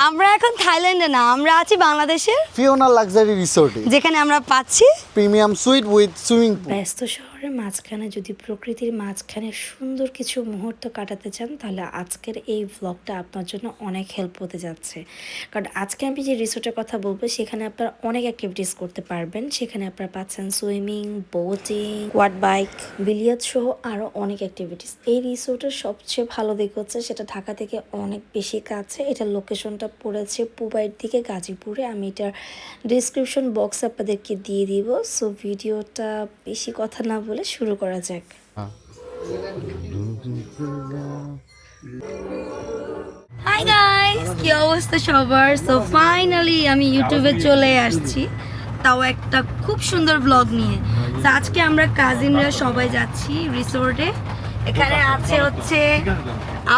আমরা এখন থাইল্যান্ডে না, আমরা আছি বাংলাদেশের ফিওনা লাক্সারি রিসোর্টে, যেখানে আমরা পাচ্ছি premium sweet with swimming pool. ব্যস্ত শহরের মাঝখানে যদি প্রকৃতির মাঝখানে সুন্দর কিছু মুহূর্ত কাটাতে চান, তাহলে আজকের এই ব্লগটা আপনার জন্য অনেক হেল্প হতে যাচ্ছে। কারণ আজকে আমি যে রিসোর্টের কথা বলবো, সেখানে আপনারা অনেক অ্যাক্টিভিটিস করতে পারবেন। সেখানে আপনারা পাচ্ছেন swimming, boating, quad bike, billiard সহ আরও অনেক অ্যাক্টিভিটিস। এই রিসোর্টের সবচেয়ে ভালো দিক হচ্ছে সেটা ঢাকা থেকে অনেক বেশি কাছে। এটার লোকেশনটা পড়েছে পুবাইয়ের দিকে, গাজীপুরে। আমি এটার ডিসক্রিপশন বক্স আপনাদেরকে দিয়ে দিব। সো ভিডিওটা বেশি কথা না বলে শুরু করা যাক। হাই গাইস, কি অবস্থা সবার? সো ফাইনালি আমি ইউটিউবে চলে আসছি, তাও একটা খুব সুন্দর ব্লগ নিয়ে। তো আজকে আমরা কাজিনরা সবাই যাচ্ছি রিসোর্টে। এখানে আছে হচ্ছে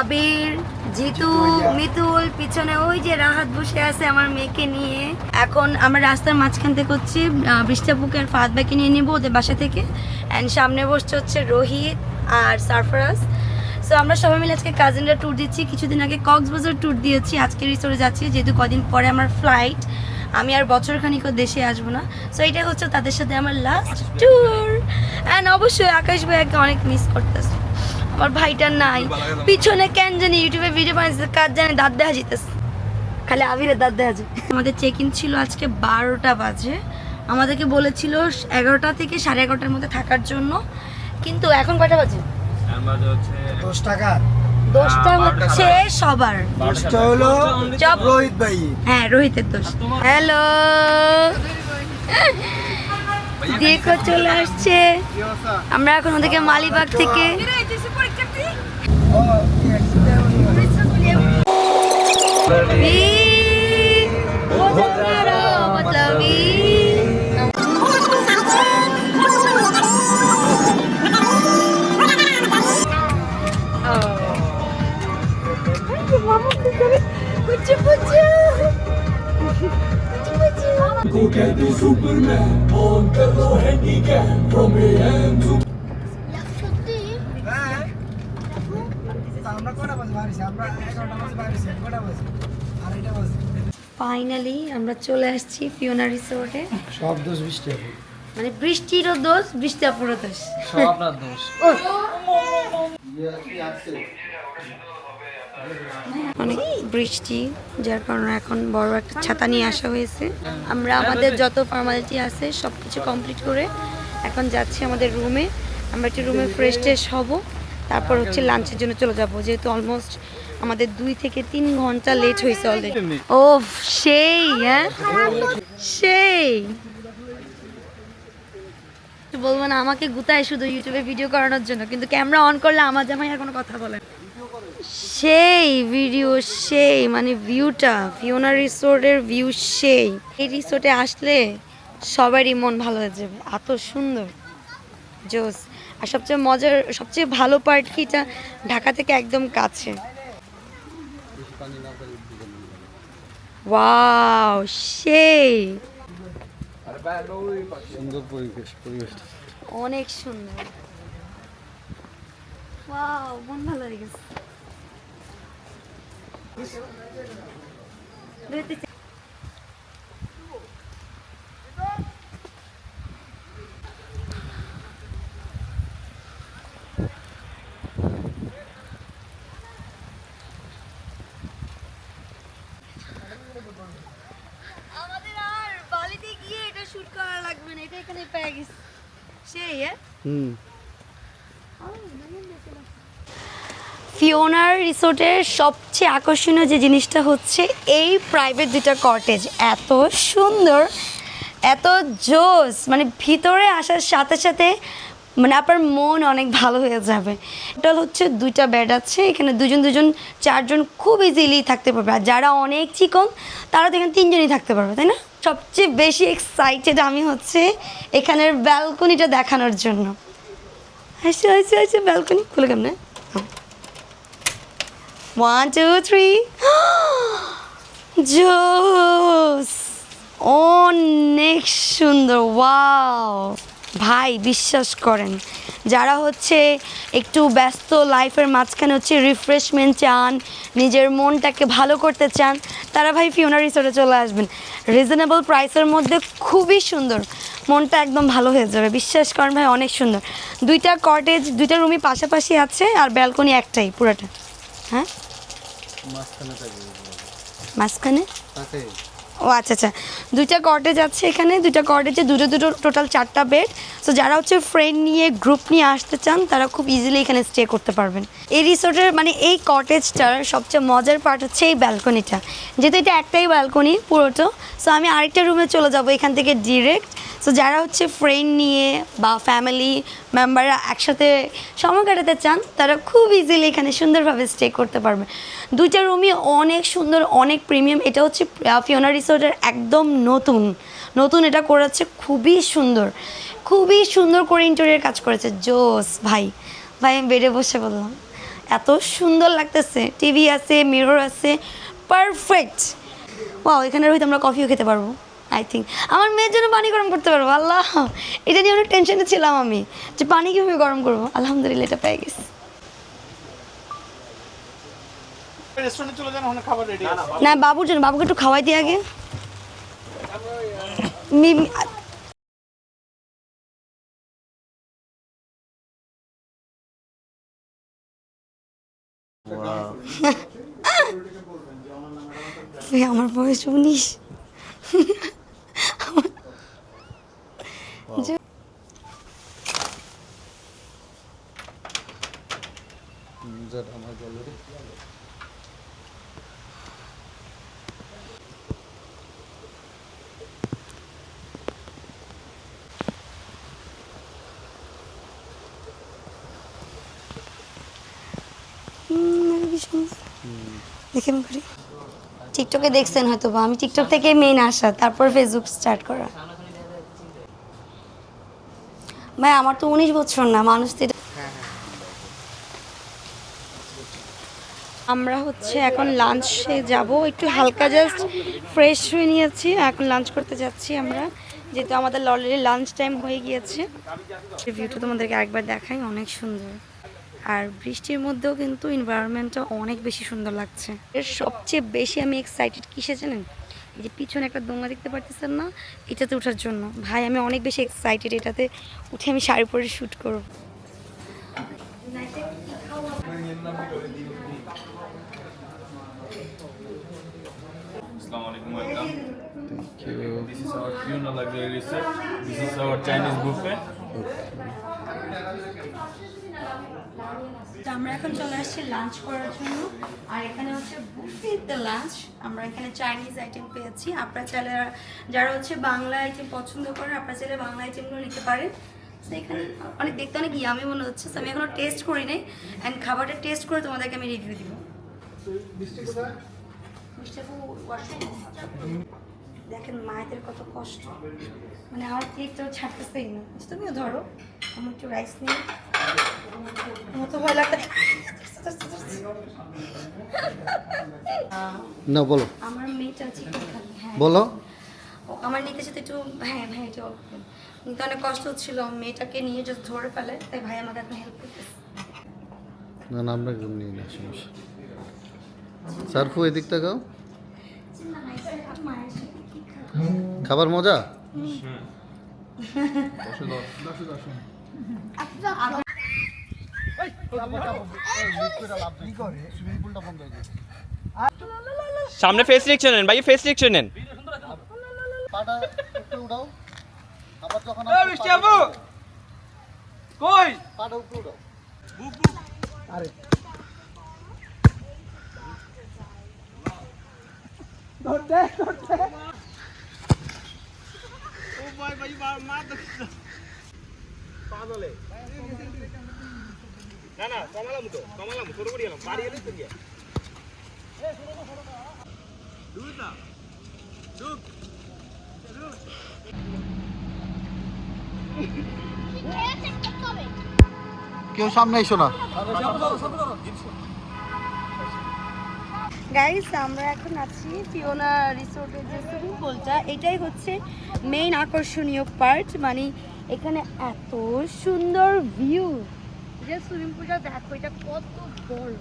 আবির, জিতু, মিতুল, পিছনে ওই যে রাহাত বসে আছে আমার মেয়েকে নিয়ে। এখন আমরা রাস্তার মাঝখান থেকে হচ্ছে বৃষ্টাপুকের ফাহাদ ভাইকে নিয়ে নিবো ওদের বাসা থেকে। অ্যান্ড সামনে বসছে হচ্ছে রোহিত আর সারফরাজ। সো আমরা সবাই মিলে আজকে কাজিনরা ট্যুর দিচ্ছি। কিছুদিন আগে কক্সবাজার ট্যুর দিয়েছি, আজকে রিসোর্টে যাচ্ছি, যেহেতু কদিন পরে আমার ফ্লাইট। আমি আর বছরখানিকও দেশে আসবো না। সো এটা হচ্ছে তাদের সাথে আমার লাস্ট ট্যুর। অ্যান্ড অবশ্যই আকাশ ভাইয়াকে অনেক মিস করতেছি, আমার ভাইটা নাই। পিছনে কেন জানি ইউটিউবে ভিডিও বানাইছে, কাজ জানে দাঁত দেখা যেতেছে, খালি আবিরের দাঁত দেখা যায়। আমাদের চেক ইন ছিল আজকে 12টা বাজে। আমাদেরকে বলেছিল 11টা থেকে 11:30টার মধ্যে থাকার জন্য, কিন্তু এখন কয়টা বাজে? 10 টাকা 10টা হচ্ছে সবার। 10টা হলো রোহিত ভাই। হ্যাঁ, রোহিতের দোষ। হ্যালো, দেখো চলে আসছে। আমরা এখন ওদেরকে মালিবাগ থেকে ফাইনালি আমরা চলে আসছি ফিওনা রিসোর্টে। সব দোষ বৃষ্টি হবে, মানে বৃষ্টিরও দোষ, বৃষ্টি আপুরও দোষ, সব আপনার দোষ। অনেক বৃষ্টি, যার কারণে এখন বড় একটা ছাতা নিয়ে আসা হয়েছে। আমরা আমাদের যত ফর্মালিটি আছে সব কিছু কমপ্লিট করে এখন যাচ্ছি আমাদের রুমে। আমরা একটু রুমে ফ্রেশ ট্রেশ হবো, তারপর হচ্ছে লাঞ্চের জন্য চলে যাব, যেহেতু অলমোস্ট আমাদের 2 থেকে 3 ঘন্টা লেট হয়েছে অলরেডি। ও সেই, হ্যাঁ সেই বলবো না, আমাকে গুতায় শুধু ইউটিউবে ভিডিও করানোর জন্য, কিন্তু ক্যামেরা অন করলে আমার জামাই আর কোনো কথা বলে না। সেই ভিডিও, সেই মানে ভিউটা, ফিওনা রিসোর্টের ভিউ সেই। এই রিসোর্টে আসলে সবারই মন ভালো হয়ে যাবে, এত সুন্দর, জোস। আর সবচেয়ে মজার, সবচেয়ে ভালো পার্ট কি, এটা ঢাকা থেকে একদম কাছে। ওয়াও, সেই সুন্দর পরিবেশ, অনেক সুন্দর। ওয়াও, মন ভালো হয়ে গেছে। আমাদের আর বালিতে গিয়ে এটা শুট করা লাগবে না, এটা এখানে পেয়ে গেছে। সেই, ফিওনার রিসোর্টের সবচেয়ে আকর্ষণীয় যে জিনিসটা হচ্ছে এই প্রাইভেট 2টা কটেজ, এত সুন্দর, এত জোস, মানে ভিতরে আসার সাথে সাথে মানে আপনার মন অনেক ভালো হয়ে যাবে। এটা হচ্ছে 2টা বেড আছে, এখানে 2 4 খুব ইজিলি থাকতে পারবে। আর যারা অনেক চিকন তারা তো এখানে 3 জনই থাকতে পারবে, তাই না? সবচেয়ে বেশি এক্সাইটেড আমি হচ্ছে এখানের ব্যালকনিটা দেখানোর জন্য। ব্যালকনি খুলে কেমনে? 1 2 3 জোস, অনেক সুন্দর। ওয়াও ভাই, বিশ্বাস করেন যারা হচ্ছে একটু ব্যস্ত লাইফের মাঝখানে হচ্ছে রিফ্রেশমেন্ট চান, নিজের মনটাকে ভালো করতে চান, তারা ভাই ফিওনা রিসোর্টে চলে আসবেন। রিজনেবল প্রাইসের মধ্যে খুবই সুন্দর, মনটা একদম ভালো হয়ে যাবে, বিশ্বাস করেন ভাই, অনেক সুন্দর। 2টা কটেজ, 2টা রুমই পাশাপাশি আছে, আর ব্যালকনি একটাই পুরোটা। হ্যাঁ, মাঝখানে থাকবে মাঝখানে। তাকে ও আচ্ছা আচ্ছা, 2টা কটেজ আছে এখানে, 2টা কটেজে দুটো টোটাল 4টা বেড। সো যারা হচ্ছে ফ্রেন্ড নিয়ে গ্রুপ নিয়ে আসতে চান তারা খুব ইজিলি এখানে স্টে করতে পারবেন। এই রিসোর্টের মানে এই কটেজটার সবচেয়ে মজার পার্ট হচ্ছে এই ব্যালকনিটা, যেহেতু এটা একটাই ব্যালকনি পুরোটা। সো আমি আরেকটা রুমে চলে যাব এখান থেকে ডিরেক্ট। সো যারা হচ্ছে ফ্রেন্ড নিয়ে বা ফ্যামিলি মেম্বাররা একসাথে সময় কাটাতে চান তারা খুব ইজিলি এখানে সুন্দরভাবে স্টে করতে পারবে। 2টা রুমই অনেক সুন্দর, অনেক প্রিমিয়াম। এটা হচ্ছে ফিওনা রিসোর্টের একদম নতুন এটা করেছে, খুবই সুন্দর করে ইন্টেরিয়র কাজ করেছে, জোস ভাই। আমি বেডে বসে বললাম এত সুন্দর লাগতেছে, টিভি আছে, মিরর আছে, পারফেক্ট। ওয়াও, এখানে হয়তো আমরা কফিও খেতে পারবো আই থিঙ্ক। আমার মেয়ের জন্য পানি গরম করতে পারবো, আল্লাহ, এটা নিয়ে অনেক টেনশনে ছিলাম আমি যে পানি কীভাবে গরম করবো। আলহামদুলিল্লাহ এটা পেয়ে গেছি। না, বাবুর জন্য, বাবুকে একটু খাওয়াই দিয়ে আগে। আমার বয়স 19। আমার গ্যালারি দেখে করি টিকটকে দেখছেন হয়তো, বা আমি টিকটক থেকে মেইন আসা, তারপর ফেসবুক স্টার্ট করা। ভাই আমার তো 19 বছর না, মানুষ তো আমরা হচ্ছে এখন লাঞ্চে যাব, একটু হালকা জাস্ট ফ্রেশ হয়ে নিয়েছি, এখন লাঞ্চ করতে যাচ্ছি আমরা, যেহেতু আমাদের অলরেডি লাঞ্চ টাইম হয়ে গিয়েছে। ভিউটা তোমাদেরকে একবার দেখাই, অনেক সুন্দর, আর বৃষ্টির মধ্যেও কিন্তু এনভায়রনমেন্টটা অনেক বেশি সুন্দর লাগছে। এর সবচেয়ে বেশি আমি এক্সাইটেড কিসে জানেন, এই যে পিছনে একটা দোলনা দেখতে পারতেছেন না, এটাতে ওঠার জন্য। ভাই আমি অনেক বেশি এক্সাইটেড, এটাতে উঠে আমি শাড়ি পরে শ্যুট করব। Assalamualaikum, welcome. This is our Fiona Luxury Resort. This is our Chinese buffet. তো আমরা এখন চলে আসছি লাঞ্চ করার জন্য, আর এখানে হচ্ছে বুফেতে লাঞ্চ। আমরা এখানে চাইনিজ আইটেম পেয়েছি, আপনারা চাইলে যারা হচ্ছে বাংলা আইটেম পছন্দ করেন আপনারা চাইলে বাংলা আইটেমগুলো নিতে পারেন। তো এখানে অনেক দেখতে অনেক ইয়ামি মনে হচ্ছে, তো আমি এখনও টেস্ট করি নাই, অ্যান্ড খাবারটা টেস্ট করে তোমাদেরকে আমি রিভিউ দিব। দেখেন মায়েদের কত কষ্ট, মানে আমার কেকটাও ছাড়তেছেই না। তুমিও ধরো, আমার একটু রাইস নিয়ে, আমার তো ভয় লাগতো। না বলো, আমার মেয়েটা চিকেন খাবে, হ্যাঁ বলো। আমার নিতে সাথে একটু, হ্যাঁ ভাই এটা নিতে অনেক কষ্ট হচ্ছিল, মেয়েটাকে নিয়ে যদি ধরে ফেলে, তাই ভাই আমাকে এখন হেল্প করতেছে। না না, আমরা একদম নিই না, সমস্যা। সারফু এদিক তাকাও, খাবার মজা। সামনে ফেস রিঅ্যাকশন নেন ভাই, ফেস রিঅ্যাকশন নেন। পাটা একটু উঠাও, আবার যখন মিষ্টি আপু কই, পাটা উপরে উঠাও। আরে ধরতে ও ভাই ভাই মার দেখছ পাগলে। না না, কমালাম ছোট করে এলাম, বাড়ি এলে তো গিয়া কেউ সামনে এসো না। গাইস আমরা এখন আছি ফিওনা রিসোর্টের যে সুইমিং পুলটা, এটাই হচ্ছে মেইন আকর্ষণীয় পার্ট। মানে এখানে এত সুন্দর ভিউ, যে সুইমিং পুলটা দেখো এটা কত বড়।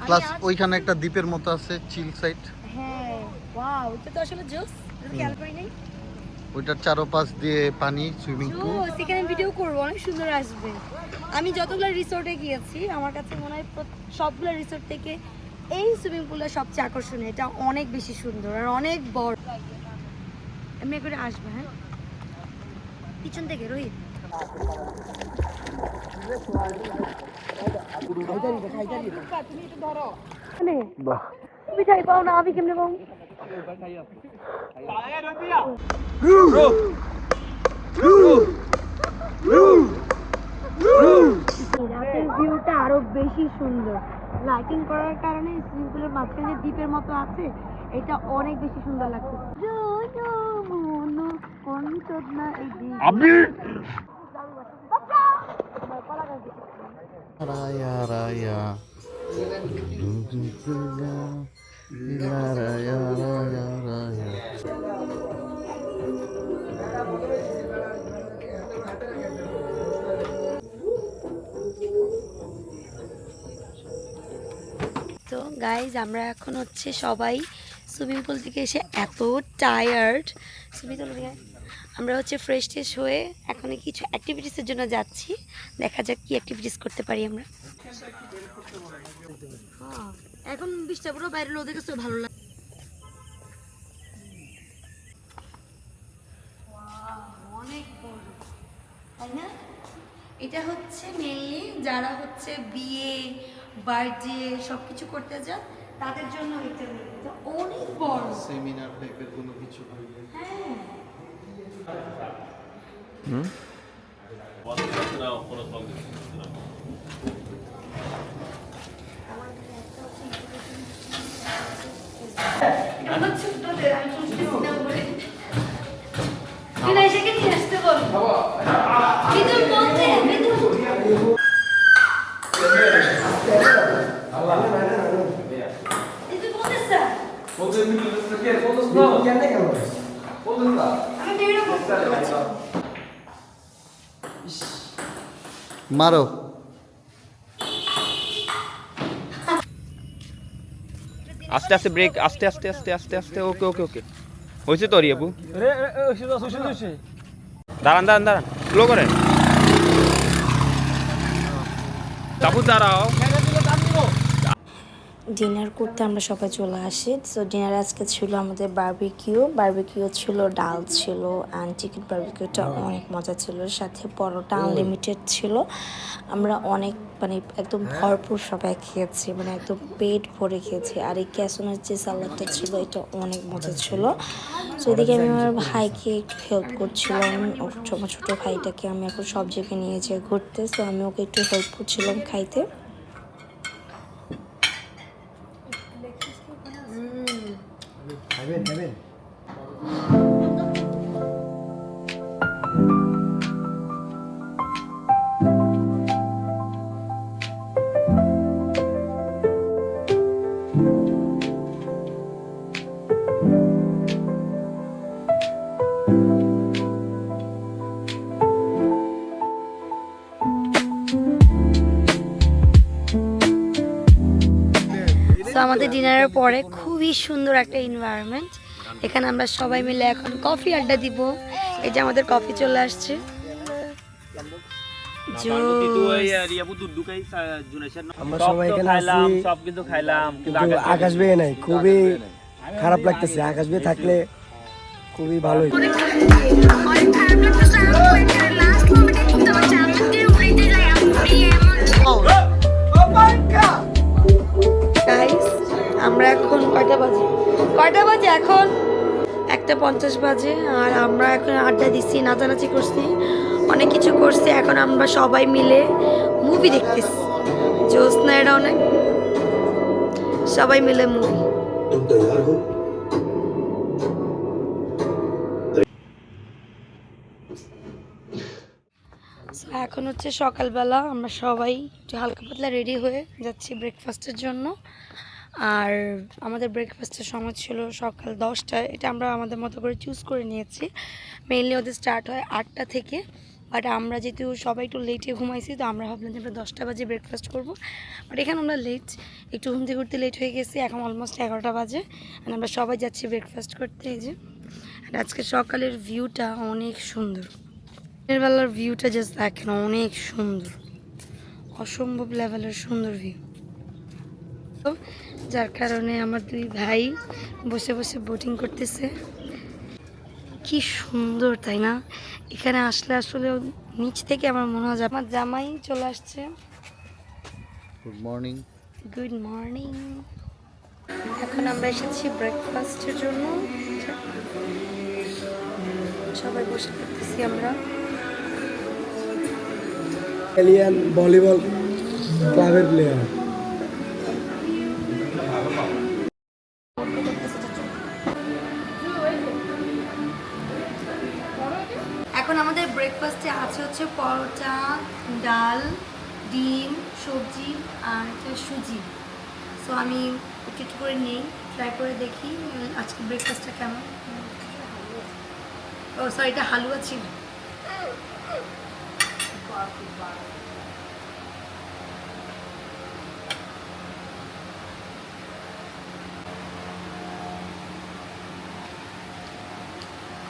আমি প্লাস আজ- ওইখানে একটা দ্বীপের মতো আছে, চিল সাইট। হ্যাঁ ওয়াও, এটা তো আসলে জোস, খেয়াল করি নাই। ওইটার চারপাশ দিয়ে পানি, সুইমিং পুল। সেখানে ভিডিও করবো, অনেক সুন্দর আসবে। আমি যতগুলো রিসোর্টে গিয়েছি আমার কাছে মনে হয় সবগুলো রিসোর্ট থেকে এই সুইমিং পুলটা সবচেয়ে আকর্ষণীয়। এটা অনেক বেশি সুন্দর আর অনেক বড়। এমনি করে আসবে, হ্যাঁ পিছন থেকে রোহিত। তুমি যাই পাও না, আমি কেমনে পাও? রাতের ভিউটা আরো বেশি সুন্দর, লাইটিং করার কারণে সুইমিং পুলের মাঝখানে যে দ্বীপের মতো আছে, এটা অনেক বেশি সুন্দর লাগছে। রায়া রায়া রায়া রায়া রায়া। তো গাইজ আমরা এখন হচ্ছে সবাই সুইমিং পুল থেকে এসে এত টায়ার্ড, আমরা হচ্ছে ফ্রেশ ট্রেশ হয়ে এখন কিছু অ্যাক্টিভিটিসের জন্য যাচ্ছি। দেখা যাক কি অ্যাক্টিভিটিস করতে পারি আমরা। এখন বৃষ্টি পুরো বাইরে রোদে গেছে, ভালো লাগে। অনেক বড়, তাই না? এটা হচ্ছে মেনলি যারা হচ্ছে বিয়ে, বার্থডে সবকিছু করতে যান তাদের জন্য এটা অনেক বড়। সেমিনার টাইপের কোনো কিছু। হ্যাঁ আমার ছোটদের আমি শুনতেছি না বলে বিনয় সেকে নিয়ে আসতে বল। বিদুর বলতে বিদুর বিদুর বলতেছে আমি ভিডিও করতে মারো। আস্তে আস্তে ব্রেক, আস্তে আস্তে আস্তে আস্তে আস্তে। ওকে ওকে ওকে, হয়েছে তো রিয়াবু। দাঁড়ান দাঁড়ান দাঁড়ান, স্লো করেন। তারপর দাঁড়াও। ডিনার করতে আমরা সবাই চলে আসি। সো ডিনার আজকে ছিল আমাদের বারবিকিউ ছিল, ডাল ছিল অ্যান্ড চিকেন বারবিকিউটা অনেক মজা ছিল, সাথে পরোটা আনলিমিটেড ছিল। আমরা অনেক মানে একদম ভরপুর সবাই খেয়েছি, মানে একদম পেট ভরে খেয়েছি। আর এই ক্যাসনের যে সালাডটা ছিল এটা অনেক মজা ছিল। সো এদিকে আমি আমার ভাইকে একটু হেল্প করছিলাম, আমার ছোটো ভাইটাকে আমি এখন সব জায়গায় নিয়ে যাই ঘুরতে। সো আমি ওকে একটু হেল্প করছিলাম খাইতে। তো আমাদের ডিনারের পরে খুবই সুন্দর একটা এনভায়রনমেন্ট, এখানে আমরা সবাই মিলে এখন কফি আড্ডা দিব। এই যে আমাদের কফি চলে আসছে। আমরা সবাই এখানে আছি, সব কিন্তু খাইলাম, কিন্তু আকাশ বেয়ে নাই, খুবই খারাপ লাগতেছে। আকাশ বেয়ে থাকলে খুবই ভালোই। গাইস আমরা এখন কয়টা বাজে এখন 1:50 বাজে, আর আমরা এখন আড্ডা দিচ্ছি, নাচানাচি করছি, অনেক কিছু করছি। এখন আমরা সবাই মিলে মুভি দেখতেছি। জ্যোৎস্না এটা অনেক, সবাই মিলে মুভি। এখন হচ্ছে সকালবেলা, আমরা সবাই একটু হালকা পাতলা রেডি হয়ে যাচ্ছি ব্রেকফাস্টের জন্য। আর আমাদের ব্রেকফাস্টের সময় ছিল সকাল 10টায়। এটা আমরা আমাদের মতো করে চুজ করে নিয়েছি। মেইনলি ওদের স্টার্ট হয় 8টা থেকে, বাট আমরা যেহেতু সবাই একটু লেটে ঘুমাইছি, তো আমরা ভাবলাম যে আমরা 10টা বাজে ব্রেকফাস্ট করবো। বাট এখানে আমরা লেট, একটু ঘুমতে ঘুরতে লেট হয়ে গেছি। এখন অলমোস্ট 11টা বাজে, আর আমরা সবাই যাচ্ছি ব্রেকফাস্ট করতে। এই যে, আর আজকে সকালের ভিউটা অনেক সুন্দর। দিনের বেলার ভিউটা জাস্ট দেখেন, অনেক সুন্দর, অসম্ভব লেভেলের সুন্দর ভিউ। তো যার কারণে আমার দুই ভাই বসে বসে বোটিং করতেছে। কি সুন্দর, তাই না? এখানে আসলে আসলে নিচ থেকে আমার মনে হয় আমার জামাই চলে আসছে। Good morning. Good morning. এখন আমরা এসেছি ব্রেকফাস্টের জন্য। সবাই বসে করতেছি আমরা। এলিয়ান ভলিবল ক্লাবের প্লেয়ার। এখন আমাদের ব্রেকফাস্টে আছে হচ্ছে পরোটা, ডাল, ডিম, সবজি আর একটা সুজি। সো আমি একটু একটু করে নিই, ট্রাই করে দেখি আজকে ব্রেকফাস্টটা কেমন। ও সরি, এটা হালুয়া ছিল।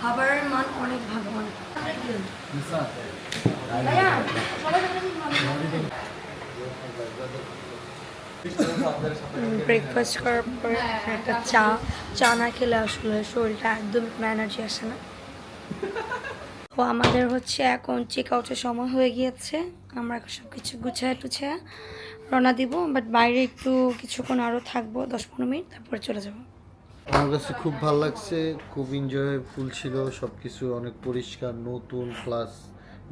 খাবারের মান অনেক ভালো, অনেক। ব্রেকফাস্ট করার পরে একটা চা না খেলে আসলে শরীরটা একদম এনার্জি আসে না। তো আমাদের হচ্ছে এখন চেক আউটের সময় হয়ে গিয়েছে। আমরা এখন সব কিছু গুছায় টুছায় রওনা দিব, বাট বাইরে একটু কিছুক্ষণ আরও থাকবো, 10-15 মিনিট, তারপরে চলে যাব। আমার কাছে খুব ভালো লাগছে, খুব এনজয়ফুল ছিল সব কিছু। অনেক পরিষ্কার, নতুন, প্লাস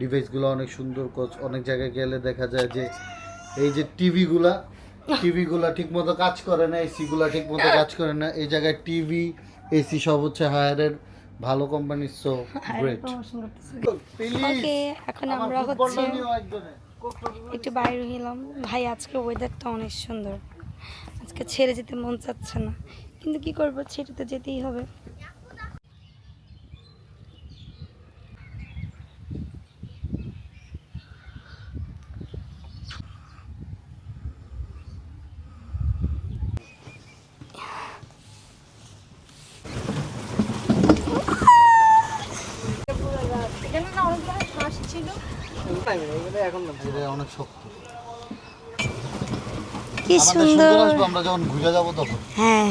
ডিভাইসগুলো অনেক সুন্দর। অনেক জায়গায় গেলে দেখা যায় যে এই যে টিভিগুলা ঠিকমতো কাজ করে না, এসিগুলা ঠিকমতো কাজ করে না। এই জায়গায় টিভি, এসি সব হচ্ছে হায়ারের ভালো কোম্পানি। So great. ওকে, এখন আমরা হচ্ছে একটু বাইরে গেলাম। ভাই আজকে ওয়েদারটা অনেক সুন্দর, আজকে ছেড়ে যেতে মন চাচ্ছে না, কিন্তু কি করবো, ছেড়ে তো যেতেই হবে। অনেক শক্ত। কি আমাদের সুন্দর। সুন্দর আসবে আমরা যখন ঘুরে যাবো তখন। হ্যাঁ,